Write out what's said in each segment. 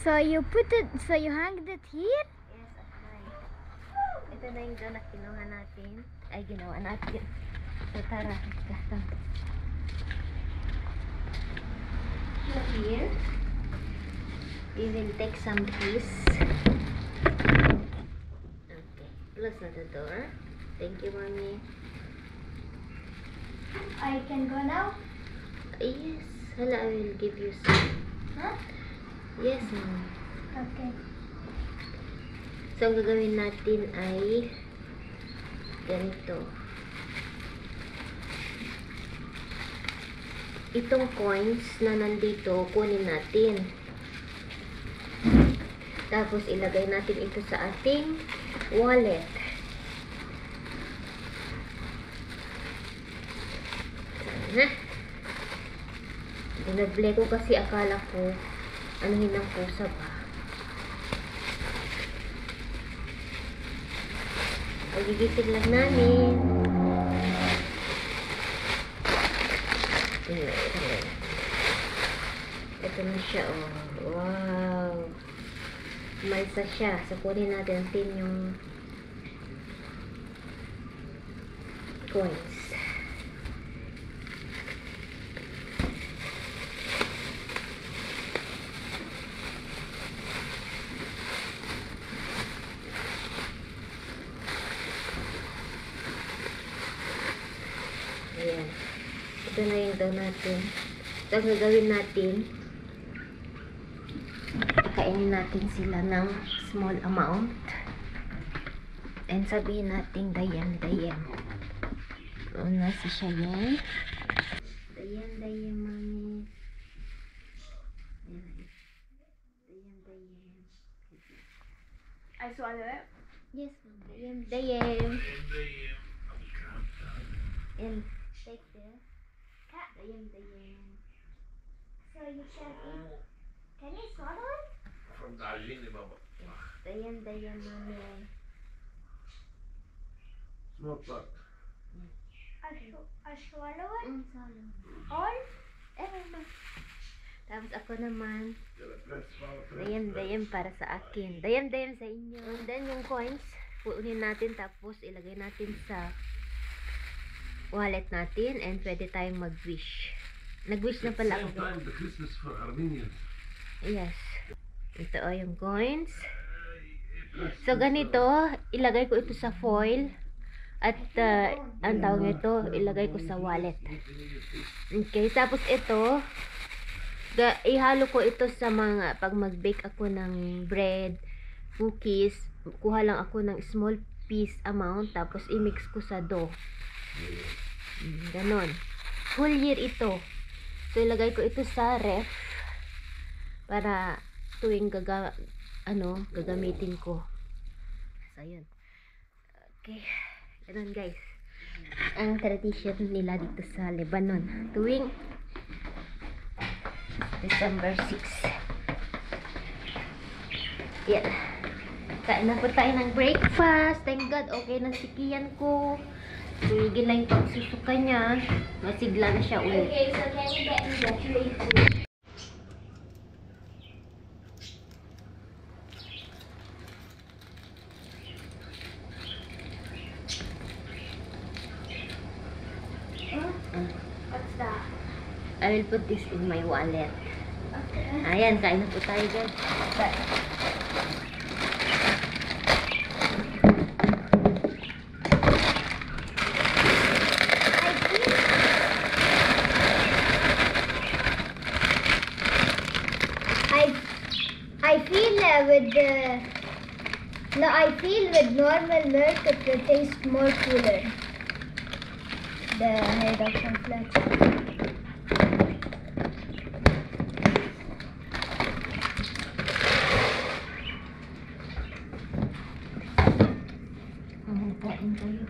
So you put it, so you hang it here? Yes, at night. Ito na yung doon na kinuha natin. Ay, ginawa natin. So, tara. Here, we will take some keys. Okay, close na the door. Thank you, Mommy. I can go now? Yes, hala, I will give you some. Huh? Yes, Mom. Okay. So, ang gagawin natin ay ganito. Itong coins na nandito, kunin natin. Tapos, ilagay natin ito sa ating wallet. Sana. Dinablay ko kasi akala ko anuhin ng pusa ba. Pagigising lang namin. Ito na siya, oh. Wow. May isa siya. So, kunin natin yung coins. Ayan. Ito na yung daw natin. So, ang gagawin natin, kainin natin sila ng small amount. And sabihin natin, dayam. Una si Cheyenne. Dayam, Mami. Dayam. I swallow it. Yes, dayam. And take this. Dayam. So you can eat. Can you swallow it? From Darjeeling, Baba. Dayam, Mami. Smoke pot. I swallow it? Salo. All? Tapos ako naman, Press. dayam para sa akin. Dayam sa inyo. And then yung coins, puunin natin tapos ilagay natin sa wallet natin and pwede tayong mag-wish. Nag-wish na pala Same ako. time the Christmas for Armenians. Yes. Ito o yung coins. So ganito, ilagay ko ito sa foil. At ang tawag nito, ilagay ko sa wallet. Okay, tapos ito, ihalo ko ito sa mga, pag mag-bake ako ng bread, cookies, kuha lang ako ng small piece amount, tapos i-mix ko sa dough. Ganon. Full year ito. So, ilagay ko ito sa ref para tuwing gagamitin ko. So, yun. Okay. Ganon, guys. Ang tradition nila dito sa Lebanon. Tuwing December 6. Yan. Kain na po tayo ng breakfast. Thank God, okay na sikiyan ko. Tumigil na yung pagsusuka niya. Masigla na siya ulit. Okay, so can you get me the tray food? What's that? I will put this in my wallet. Okay. Ayan, kain na po tayo guys. I feel with normal milk it will taste more cooler. The reduction flakes. Kain tayo.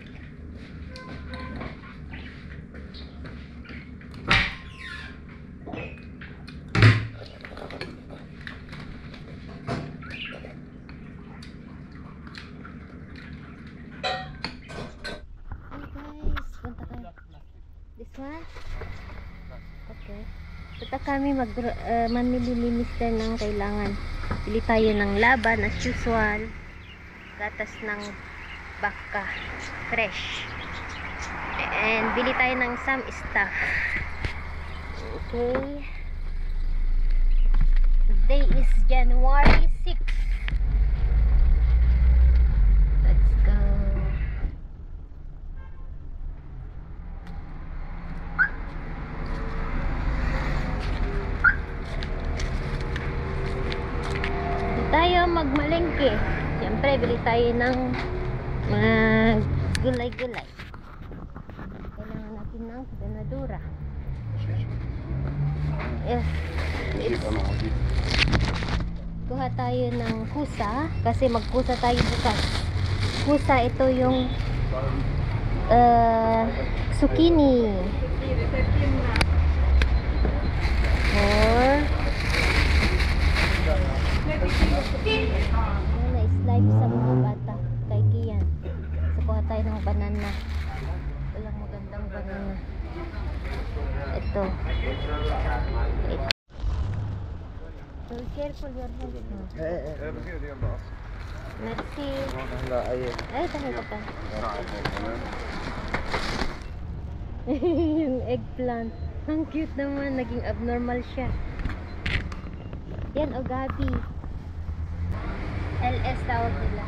This one? Okay. Punta kami mamili ni Mr. ng kailangan. Bili tayo ng laban as usual. Gatas ng baka. Fresh. And bili tayo ng some stuff. Okay. Today is January 6. Let's go. Bili tayo magmalengke. Siyempre, bili tayo ng mga gulay-gulay. Kailangan natin ng ganadura. Yes. Kuha tayo ng kusa kasi magkusa tayo bukas. Kusa, ito yung zucchini. Or na-slice sa mga bata kay Kian. So kuha tayo ng banana. Walang magandang banana. Ito. So careful your health. Merci. Ay, tahan ka pa. Yung eggplant. Ang cute naman. Naging abnormal siya. Yan, o gabi. LS tawag nila.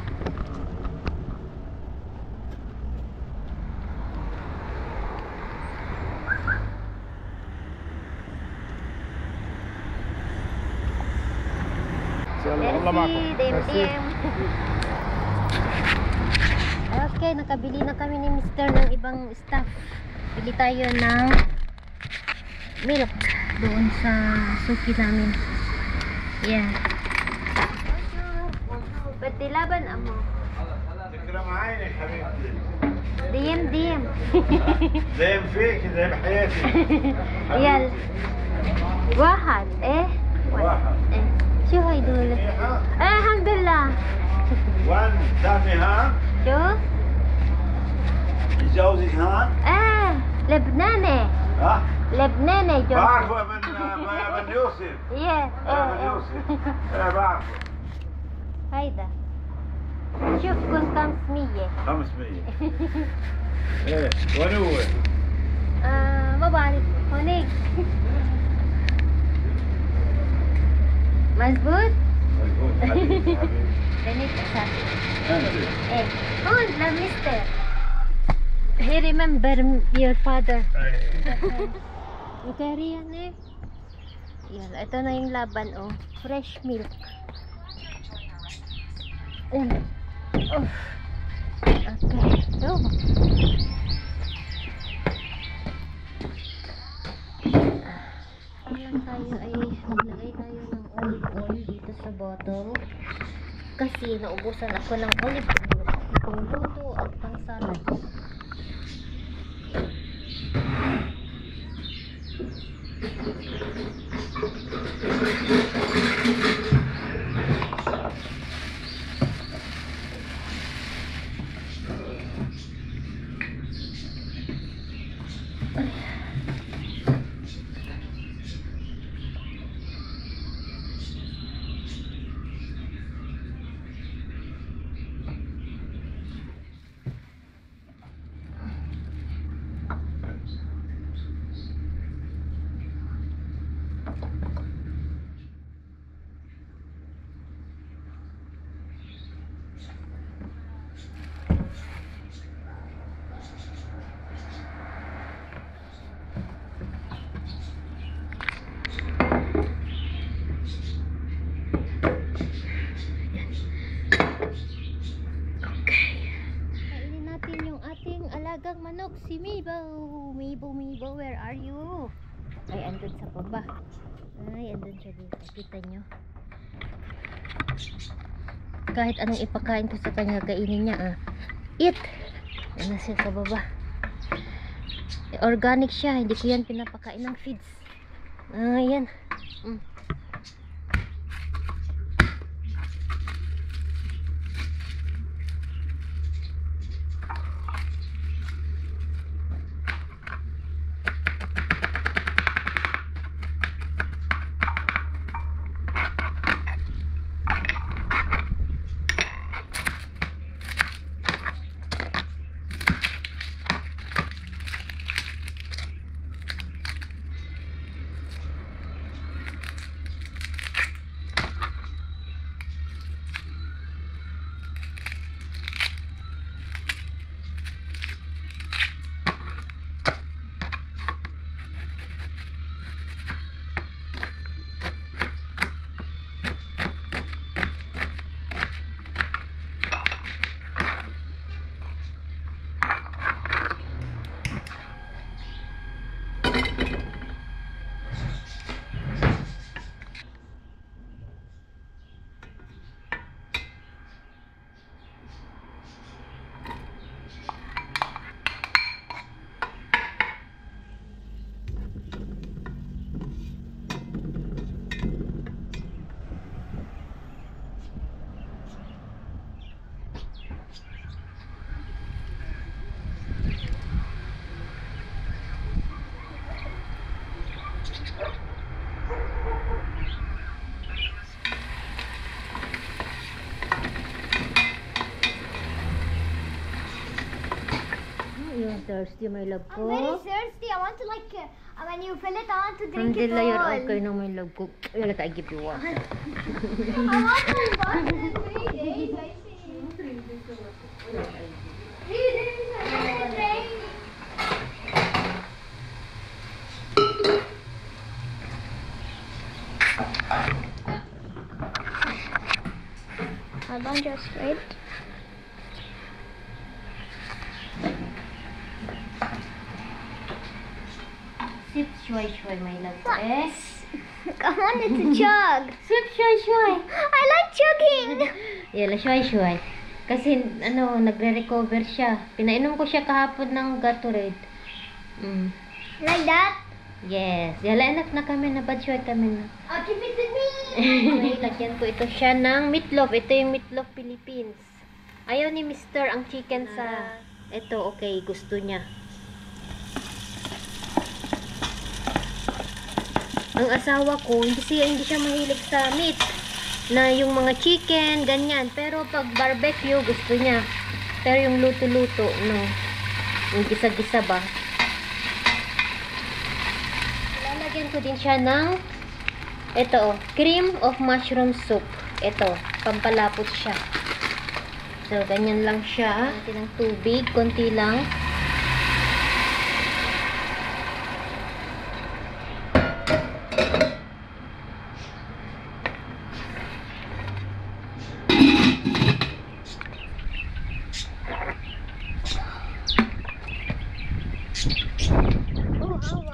Merci, dim-dim. Okay, nakabili na kami ni Mr. ng ibang stuff. Bili tayo ng milk doon sa suki namin. Yeah. Pati laban amo. ديم زي فيك زي بحياتي. يلا واحد واحد. شو هيدول؟ الحمد لله. وين ثاني هان؟ شو؟ يتجوزك هان؟ لبناني. ها؟ لبناني جوزي. بعرفه من يوسف. من يوسف. بعرفه. هيدا. شوف كنت 500. 500. ايه وين هو؟ ما بعرف هونيك. مزبوط؟ مظبوط حبيبي حبيبي. ganito sa انت هون لمستر. He remember your father. Okay, riyan Yan, ito na yung laban, fresh milk. Oh. Okay. Ayan tayo ay maglagay tayo ng olive oil dito sa bottle. Kasi naubusan ako ng olive oil pang luto at pang salad. Alagang manok si Mibo. Mibo, where are you? Ay, andun sa baba. Ay, andun siya dito. Kita nyo? Kahit anong ipakain ko sa kanya, kainin niya. Eat! Ano siya sa baba? Organic siya. Hindi ko yan pinapakain ng feeds. Ayan. thirsty, my love I'm very ko. thirsty. I want to when you fill it, I want to drink Hindi it lang yun. all. Okay na, my love ko. Yala, I give you water. I want my bottle in 3 days. I see. 3 days. I want to drink. Hold on just wait. Sip, shway, my love ko. Yes. Come on, it's a chug. Sip, shway. I like chugging. Yala, shway. Kasi, nagre-recover siya. Pinainom ko siya kahapon ng Gatorade. Like that? Yes. Yala, anak na kami na. Badshway kami na. I'll keep it with me. Okay, lagyan ko ito siya ng meatloaf. Ito yung meatloaf Philippines. Ayaw ni Mr. ang chicken sa... Ito, okay. Gusto niya. Ang asawa ko, hindi siya mahilig sa meat. Na yung mga chicken, ganyan. Pero pag barbecue, gusto niya. Pero yung luto-luto, no. Yung gisa-gisa ba. Lalagyan ko din siya ng ito, cream of mushroom soup. Ito, pampalapot siya. So, ganyan lang siya. Natin ng tubig, konti lang.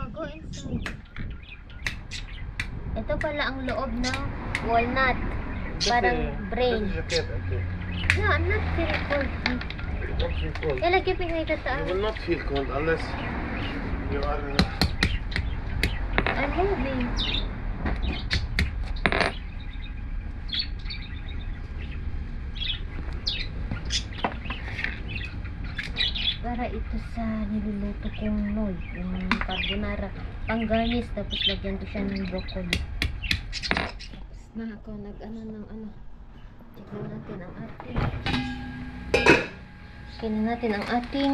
Go inside. Ito pala ang loob ng walnut. Parang brain. No, I'm not feeling cold. Ella, give me the You will not feel cold unless you are... I'm moving. Para ito sa niluluto kong noy, yung carbonara. Pang-garnish, tapos lagyan ko siya ng broccoli. Tapos na ako nag-ano ng ano. Tignan natin ang ating... Tignan natin ang ating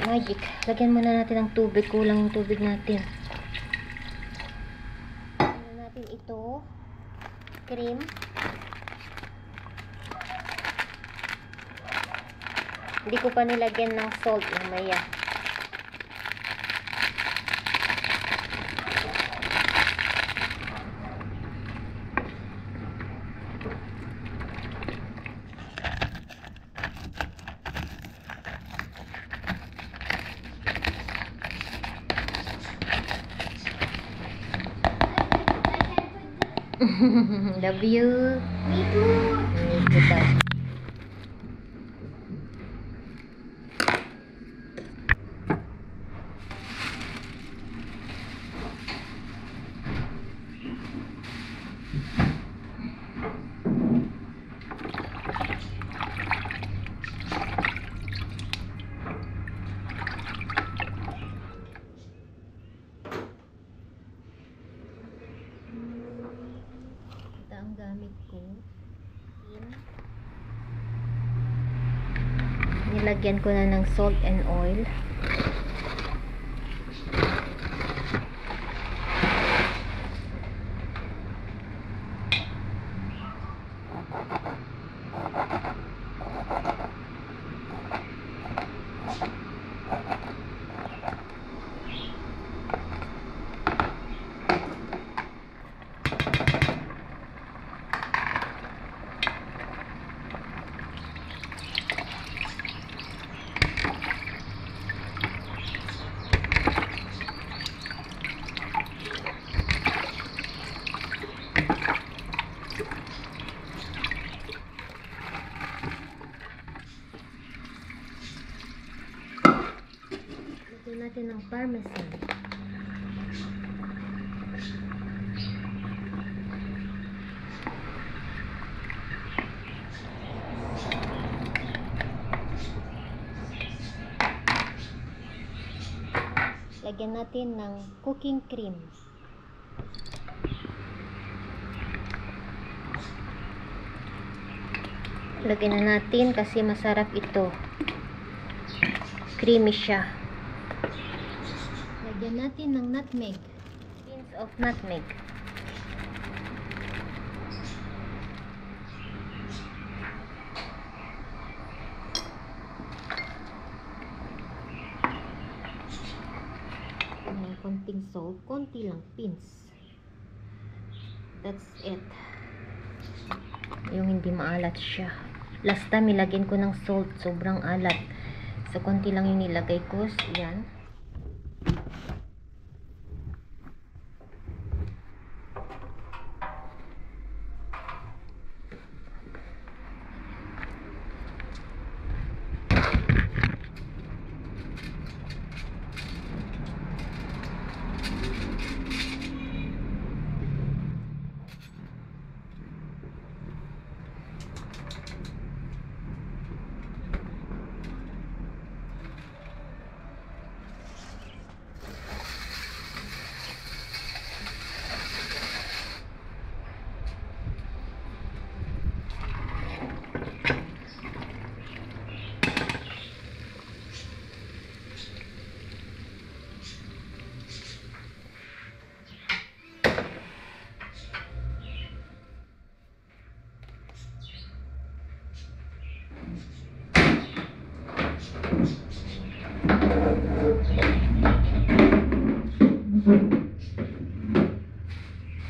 magic. Lagyan muna natin ng tubig. Kulang yung tubig natin. Lagyan natin ito. Cream. Hindi ko pa nilagyan ng salt mamaya. Love you. Me too. Goodbye. Ang gamit ko, nilagyan ko na ng salt and oil. Lagyan natin ng parmesan. Lagyan natin ng cooking cream. Lagyan na natin kasi masarap ito. creamy siya. Lagyan natin ng nutmeg. Pinch of nutmeg. May konting salt, konti lang, pinch. That's it. Yung hindi maalat siya. Last time nilagyan ko ng salt, sobrang alat. So konti lang yung nilagay ko. Yan.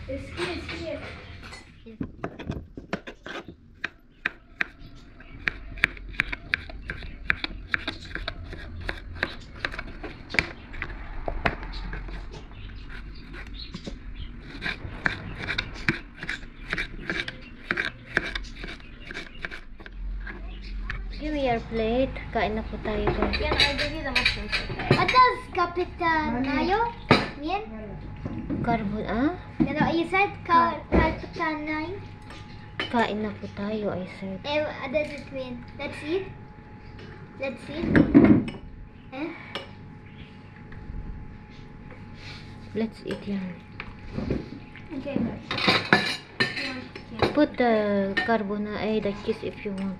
It's here. Give me your plate. Kain na po tayo. Yan, I'll give you the mushrooms. What does Capitanayo mean? Carbon, ah? You said Capitanayo? Kain na po tayo, I said. What does it mean? Let's eat. Let's eat. Eh? Let's eat yan. Okay, Put the carbonara, the cheese if you want.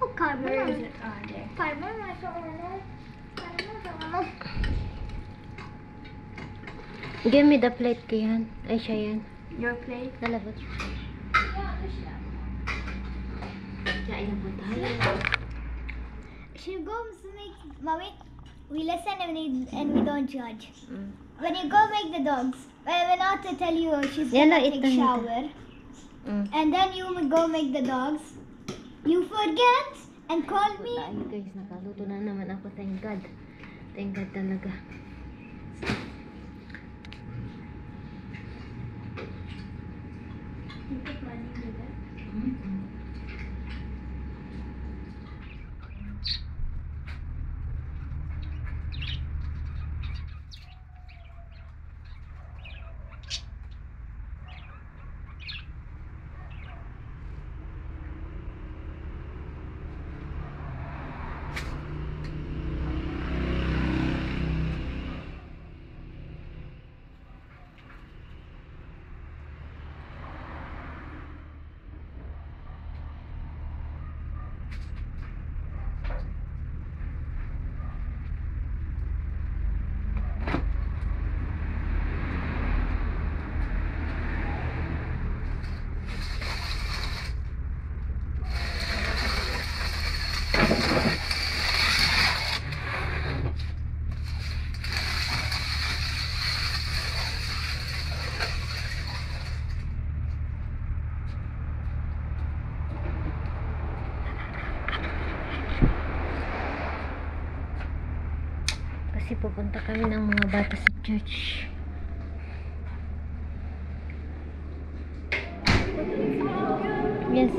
what carbon is it on there? Carbon, Give me the plate, Kian. Ay, siya yan. Your plate? Nalabot. Kain na po tayo. She goes to make, mommy, we listen and we don't judge. Mm. When you go make the dogs, we're not to tell you she's Yala, gonna take ito, ito. shower. Mm. And then you go make the dogs. You forget and call me. Tayo guys, nakaluto na naman ako. Thank God. Thank God talaga. Kasi pupunta kami ng mga bata sa church. Yes.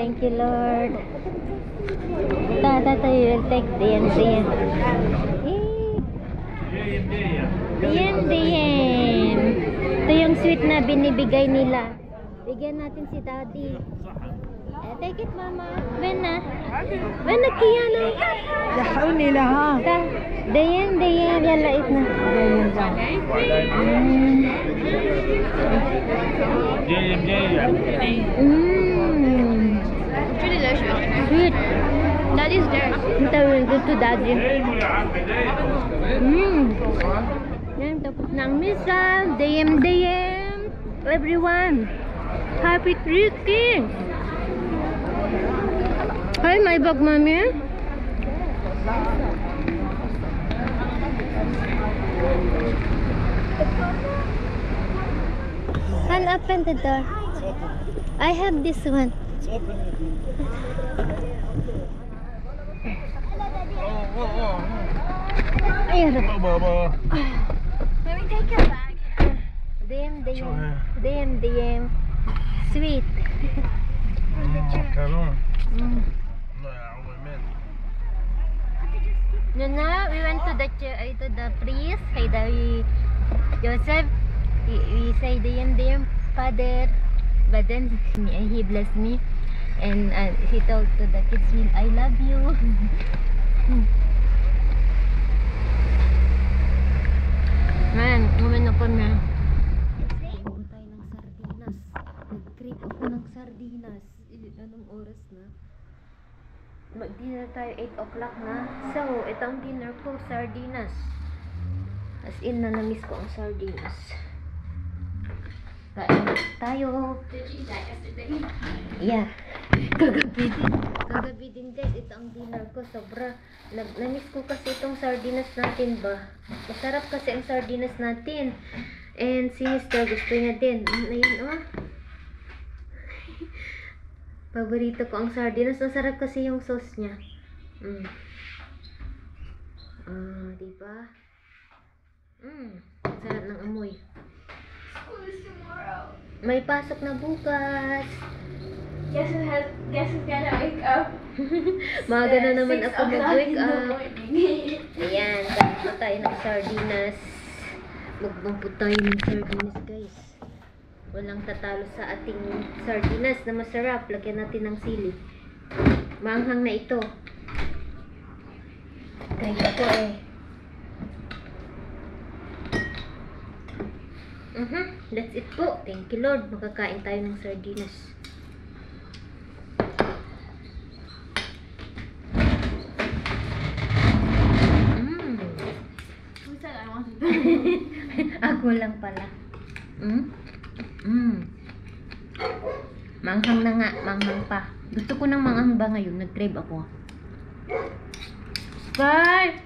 Thank you, Lord. Tata, you will take the Diyan. Ito yung sweet na binibigay nila. Bigyan natin si Daddy. Take it, Mama. Ben na kiyano. Lahaw nila ha. Dayan. Yan lait na. It's really delicious. Sweet. Daddy's there. Ito yung good to Daddy. Yan, tapos ng misa. Dayem. Everyone. Happy Tricky. Hi, my bag, Mommy. And open the door. I have this one. Ayan. Let me take your bag. Dayem. Sweet. كانون Mm. لا يا عمي Nuna, we went to the priest, kay Daddy Joseph. We say Dayem, Father. But then he blessed me, and he told to the kids, I love you. Man, umano ko na. Inom tayo ng sardinas. Nag-crave ako ng sardinas. Anong oras na? Mag-dinner tayo 8 o'clock na. So, ito ang dinner ko, sardinas. As in, na-miss ko ang sardinas. Kain tayo. Did you eat that yesterday? Yeah. Kagabi din guys, ito ang dinner ko. Sobra. Na-miss ko kasi itong sardinas natin ba. Masarap kasi ang sardinas natin. And si Mr. gusto niya din. Ayun oh. Paborito ko ang sardinas. Masarap kasi yung sauce niya. Diba? Sarap ng amoy. School is tomorrow. May pasok na bukas. Guess who's gonna wake up? Maaga na naman 6 ako o'clock mag-wake in the up. morning. Ayan, tapos na tayo ng sardinas. Magbangpo tayo ng sardinas guys. Walang tatalo sa ating sardinas na masarap. Lagyan natin ng sili. Maanghang na ito. Kaya ito That's it po. Thank you Lord. Makakain tayo ng sardinas. Who said I wanted to? Ako lang pala. Manghang na nga. Manghang pa. Gusto ko ng manghang ba ngayon? Nag-crave ako. Bye!